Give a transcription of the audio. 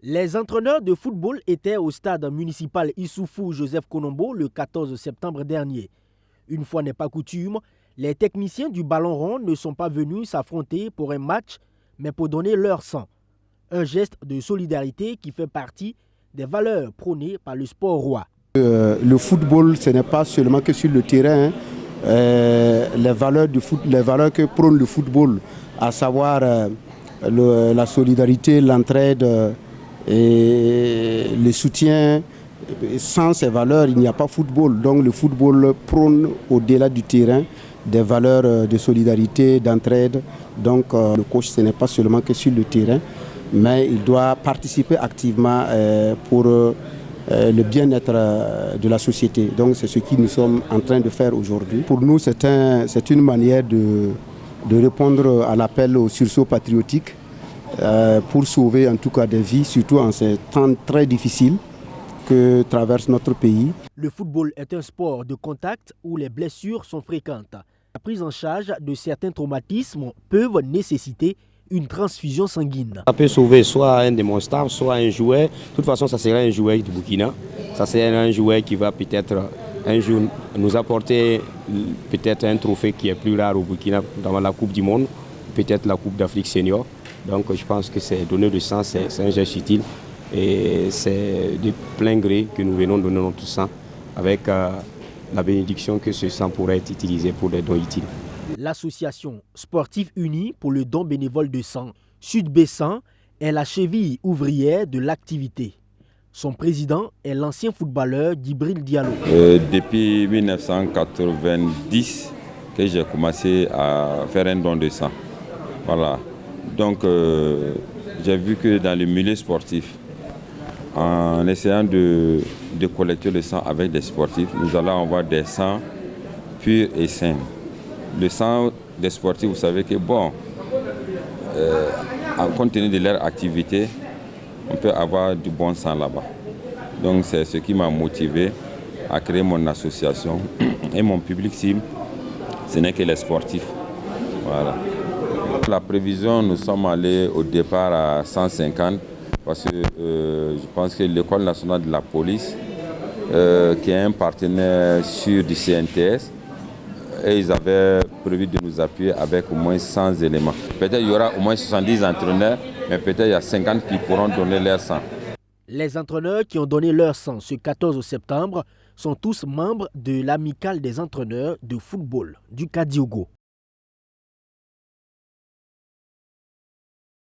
Les entraîneurs de football étaient au stade municipal Issoufou Joseph Konombo le 14 septembre dernier. Une fois n'est pas coutume, les techniciens du ballon rond ne sont pas venus s'affronter pour un match, mais pour donner leur sang. Un geste de solidarité qui fait partie des valeurs prônées par le sport roi. Le football, ce n'est pas seulement que sur le terrain. Les valeurs que prône le football, à savoir la solidarité, l'entraide et le soutien. Sans ces valeurs, il n'y a pas football. Donc le football prône au-delà du terrain des valeurs de solidarité, d'entraide. Donc le coach, ce n'est pas seulement que sur le terrain, mais il doit participer activement pour le bien-être de la société. Donc c'est ce que nous sommes en train de faire aujourd'hui. Pour nous, c'est une manière de répondre à l'appel au sursaut patriotique pour sauver en tout cas des vies, surtout en ces temps très difficiles que traverse notre pays. Le football est un sport de contact où les blessures sont fréquentes. La prise en charge de certains traumatismes peuvent nécessiter une transfusion sanguine. Ça peut sauver soit un démonstrable, soit un joueur. De toute façon, ça serait un joueur du Burkina. Ça serait un joueur qui va peut-être un jour nous apporter peut-être un trophée qui est plus rare au Burkina dans la Coupe du Monde, peut-être la Coupe d'Afrique senior. Donc je pense que c'est donner du sang, c'est un geste utile. Et c'est de plein gré que nous venons donner notre sang avec la bénédiction que ce sang pourrait être utilisé pour des dons utiles. L'association sportive unie pour le don bénévole de sang, Sud-Bessan, est la cheville ouvrière de l'activité. Son président est l'ancien footballeur Djibril Diallo. Depuis 1990 que j'ai commencé à faire un don de sang. Voilà. Donc j'ai vu que dans le milieu sportif, en essayant de collecter le sang avec des sportifs, nous allons avoir des sangs purs et sains. Le sang des sportifs, vous savez que bon, en compte tenu de leur activité, on peut avoir du bon sang là-bas. Donc c'est ce qui m'a motivé à créer mon association. Et mon public cible, ce n'est que les sportifs. Voilà. La prévision, nous sommes allés au départ à 150 parce que je pense que l'École nationale de la police, qui est un partenaire sûr du CNTS, et ils avaient prévu de nous appuyer avec au moins 100 éléments. Peut-être il y aura au moins 70 entraîneurs, mais peut-être il y a 50 qui pourront donner leur sang. Les entraîneurs qui ont donné leur sang ce 14 septembre sont tous membres de l'amicale des entraîneurs de football du Kadiogo.